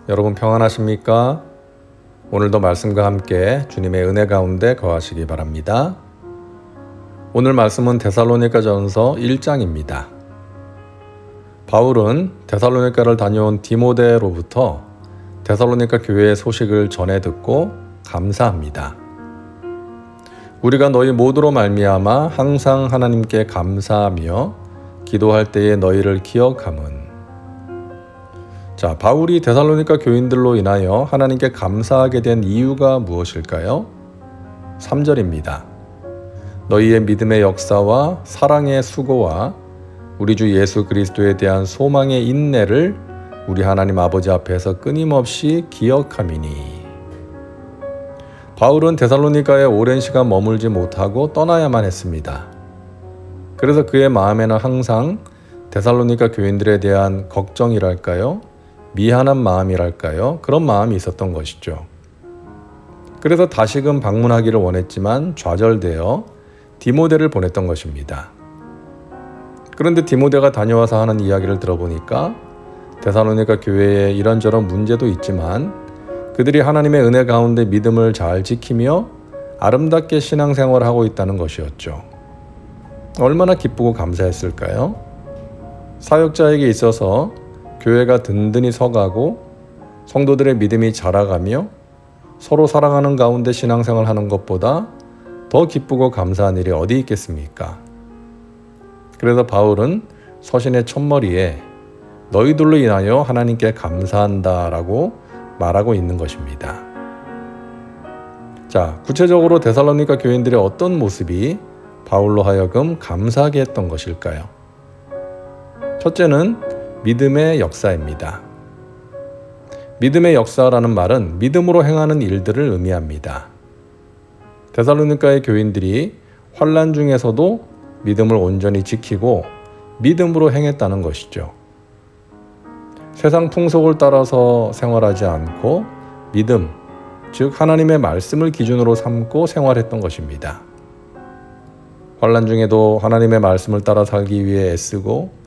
여러분 평안하십니까? 오늘도 말씀과 함께 주님의 은혜 가운데 거하시기 바랍니다. 오늘 말씀은 데살로니가전서 1장입니다. 바울은 데살로니가를 다녀온 디모데로부터 데살로니가 교회의 소식을 전해 듣고 감사합니다. 우리가 너희 모두로 말미암아 항상 하나님께 감사하며 기도할 때에 너희를 기억함은. 자, 바울이 데살로니가 교인들로 인하여 하나님께 감사하게 된 이유가 무엇일까요? 3절입니다. 너희의 믿음의 역사와 사랑의 수고와 우리 주 예수 그리스도에 대한 소망의 인내를 우리 하나님 아버지 앞에서 끊임없이 기억함이니. 바울은 데살로니가에 오랜 시간 머물지 못하고 떠나야만 했습니다. 그래서 그의 마음에는 항상 데살로니가 교인들에 대한 걱정이랄까요? 미안한 마음이랄까요? 그런 마음이 있었던 것이죠. 그래서 다시금 방문하기를 원했지만 좌절되어 디모데를 보냈던 것입니다. 그런데 디모데가 다녀와서 하는 이야기를 들어보니까 데살로니가 교회에 이런저런 문제도 있지만 그들이 하나님의 은혜 가운데 믿음을 잘 지키며 아름답게 신앙생활을 하고 있다는 것이었죠. 얼마나 기쁘고 감사했을까요? 사역자에게 있어서 교회가 든든히 서가고 성도들의 믿음이 자라가며 서로 사랑하는 가운데 신앙생활을 하는 것보다 더 기쁘고 감사한 일이 어디 있겠습니까? 그래서 바울은 서신의 첫머리에 너희들로 인하여 하나님께 감사한다라고 말하고 있는 것입니다. 자, 구체적으로 데살로니가 교인들의 어떤 모습이 바울로 하여금 감사하게 했던 것일까요? 첫째는 믿음의 역사입니다. 믿음의 역사라는 말은 믿음으로 행하는 일들을 의미합니다. 데살로니가의 교인들이 환난 중에서도 믿음을 온전히 지키고 믿음으로 행했다는 것이죠. 세상 풍속을 따라서 생활하지 않고 믿음, 즉 하나님의 말씀을 기준으로 삼고 생활했던 것입니다. 환난 중에도 하나님의 말씀을 따라 살기 위해 애쓰고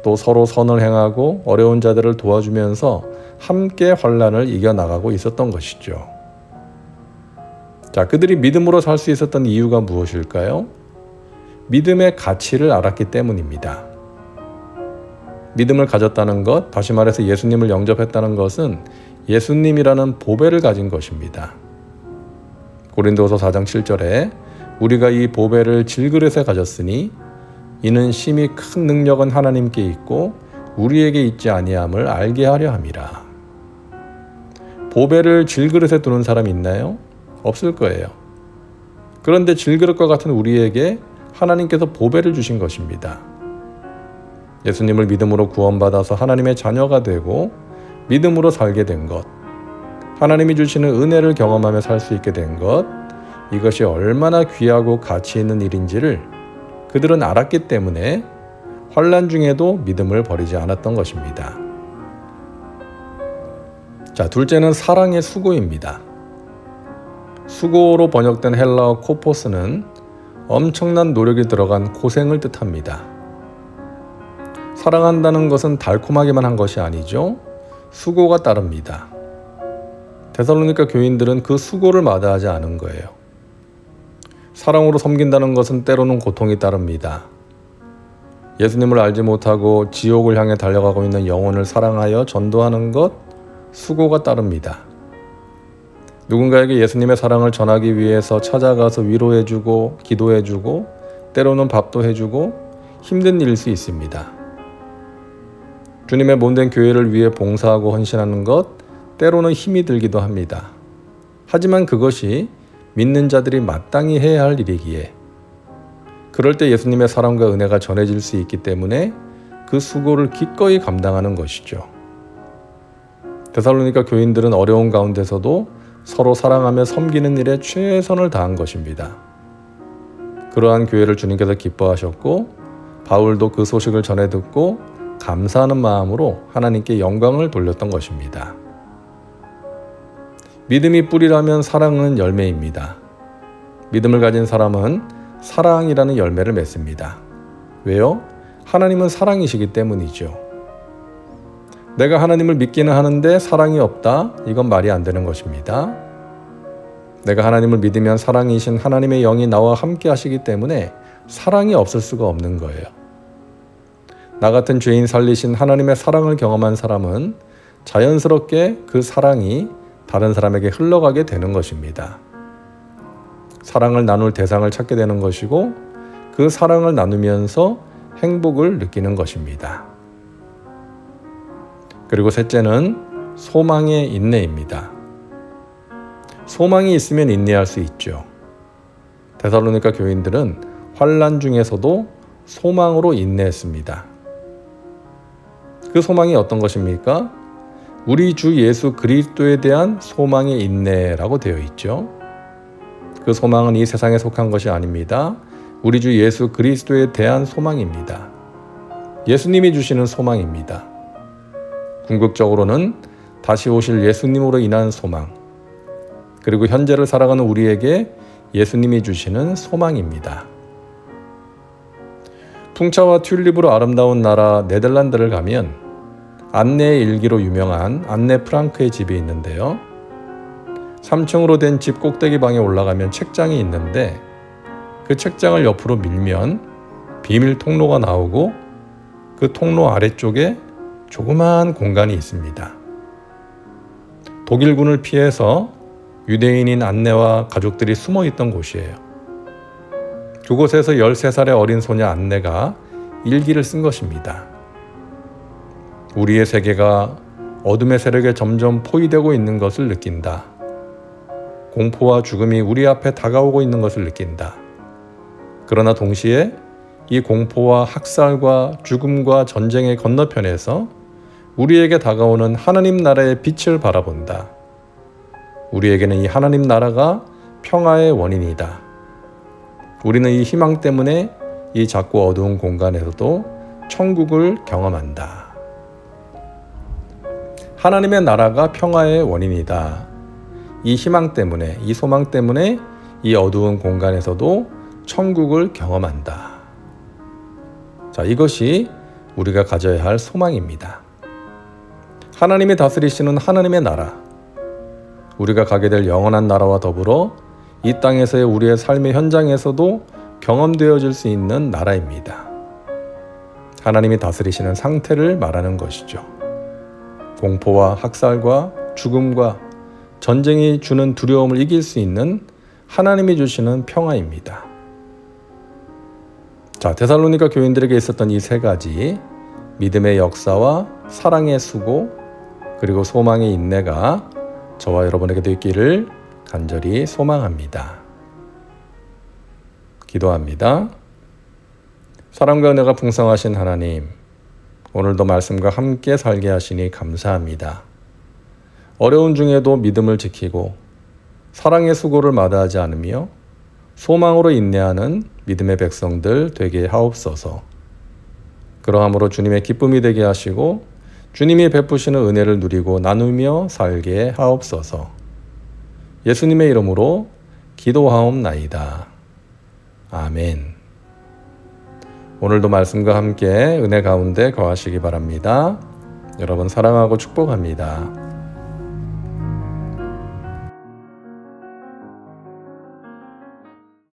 또 서로 선을 행하고 어려운 자들을 도와주면서 함께 환난을 이겨나가고 있었던 것이죠. 자, 그들이 믿음으로 살 수 있었던 이유가 무엇일까요? 믿음의 가치를 알았기 때문입니다. 믿음을 가졌다는 것, 다시 말해서 예수님을 영접했다는 것은 예수님이라는 보배를 가진 것입니다. 고린도서 4장 7절에 우리가 이 보배를 질그릇에 가졌으니 이는 심히 큰 능력은 하나님께 있고 우리에게 있지 아니함을 알게 하려 함이라. 보배를 질그릇에 두는 사람이 있나요? 없을 거예요. 그런데 질그릇과 같은 우리에게 하나님께서 보배를 주신 것입니다. 예수님을 믿음으로 구원받아서 하나님의 자녀가 되고 믿음으로 살게 된 것, 하나님이 주시는 은혜를 경험하며 살 수 있게 된 것, 이것이 얼마나 귀하고 가치 있는 일인지를 그들은 알았기 때문에 환난 중에도 믿음을 버리지 않았던 것입니다. 자, 둘째는 사랑의 수고입니다. 수고로 번역된 헬라어 코포스는 엄청난 노력이 들어간 고생을 뜻합니다. 사랑한다는 것은 달콤하게만 한 것이 아니죠. 수고가 따릅니다. 데살로니가 교인들은 그 수고를 마다하지 않은 거예요. 사랑으로 섬긴다는 것은 때로는 고통이 따릅니다. 예수님을 알지 못하고 지옥을 향해 달려가고 있는 영혼을 사랑하여 전도하는 것, 수고가 따릅니다. 누군가에게 예수님의 사랑을 전하기 위해서 찾아가서 위로해주고 기도해주고 때로는 밥도 해주고 힘든 일일 수 있습니다. 주님의 몸된 교회를 위해 봉사하고 헌신하는 것, 때로는 힘이 들기도 합니다. 하지만 그것이 믿는 자들이 마땅히 해야 할 일이기에 그럴 때 예수님의 사랑과 은혜가 전해질 수 있기 때문에 그 수고를 기꺼이 감당하는 것이죠. 데살로니가 교인들은 어려운 가운데서도 서로 사랑하며 섬기는 일에 최선을 다한 것입니다. 그러한 교회를 주님께서 기뻐하셨고 바울도 그 소식을 전해 듣고 감사하는 마음으로 하나님께 영광을 돌렸던 것입니다. 믿음이 뿌리라면 사랑은 열매입니다. 믿음을 가진 사람은 사랑이라는 열매를 맺습니다. 왜요? 하나님은 사랑이시기 때문이죠. 내가 하나님을 믿기는 하는데 사랑이 없다? 이건 말이 안 되는 것입니다. 내가 하나님을 믿으면 사랑이신 하나님의 영이 나와 함께 하시기 때문에 사랑이 없을 수가 없는 거예요. 나 같은 죄인 살리신 하나님의 사랑을 경험한 사람은 자연스럽게 그 사랑이 다른 사람에게 흘러가게 되는 것입니다. 사랑을 나눌 대상을 찾게 되는 것이고 그 사랑을 나누면서 행복을 느끼는 것입니다. 그리고 셋째는 소망의 인내입니다. 소망이 있으면 인내할 수 있죠. 데살로니가 교인들은 환난 중에서도 소망으로 인내했습니다. 그 소망이 어떤 것입니까? 우리 주 예수 그리스도에 대한 소망의 인내라고 되어 있죠. 그 소망은 이 세상에 속한 것이 아닙니다. 우리 주 예수 그리스도에 대한 소망입니다. 예수님이 주시는 소망입니다. 궁극적으로는 다시 오실 예수님으로 인한 소망, 그리고 현재를 살아가는 우리에게 예수님이 주시는 소망입니다. 풍차와 튤립으로 아름다운 나라 네덜란드를 가면 안네의 일기로 유명한 안네 프랑크의 집이 있는데요. 3층으로 된 집 꼭대기 방에 올라가면 책장이 있는데 그 책장을 옆으로 밀면 비밀 통로가 나오고 그 통로 아래쪽에 조그마한 공간이 있습니다. 독일군을 피해서 유대인인 안네와 가족들이 숨어 있던 곳이에요. 그곳에서 13살의 어린 소녀 안네가 일기를 쓴 것입니다. 우리의 세계가 어둠의 세력에 점점 포위되고 있는 것을 느낀다. 공포와 죽음이 우리 앞에 다가오고 있는 것을 느낀다. 그러나 동시에 이 공포와 학살과 죽음과 전쟁의 건너편에서 우리에게 다가오는 하나님 나라의 빛을 바라본다. 우리에게는 이 하나님 나라가 평화의 원인이다. 우리는 이 희망 때문에 이 작고 어두운 공간에서도 천국을 경험한다. 하나님의 나라가 평화의 원인이다. 이 희망 때문에, 이 소망 때문에 이 어두운 공간에서도 천국을 경험한다. 자, 이것이 우리가 가져야 할 소망입니다. 하나님이 다스리시는 하나님의 나라, 우리가 가게 될 영원한 나라와 더불어 이 땅에서의 우리의 삶의 현장에서도 경험되어질 수 있는 나라입니다. 하나님이 다스리시는 상태를 말하는 것이죠. 공포와 학살과 죽음과 전쟁이 주는 두려움을 이길 수 있는 하나님이 주시는 평화입니다. 자, 데살로니가 교인들에게 있었던 이 세 가지, 믿음의 역사와 사랑의 수고, 그리고 소망의 인내가 저와 여러분에게도 있기를 간절히 소망합니다. 기도합니다. 사랑과 은혜가 풍성하신 하나님, 오늘도 말씀과 함께 살게 하시니 감사합니다. 어려운 중에도 믿음을 지키고 사랑의 수고를 마다하지 않으며 소망으로 인내하는 믿음의 백성들 되게 하옵소서. 그러함으로 주님의 기쁨이 되게 하시고 주님이 베푸시는 은혜를 누리고 나누며 살게 하옵소서. 예수님의 이름으로 기도하옵나이다. 아멘. 오늘도 말씀과 함께 은혜 가운데 거하시기 바랍니다. 여러분 사랑하고 축복합니다.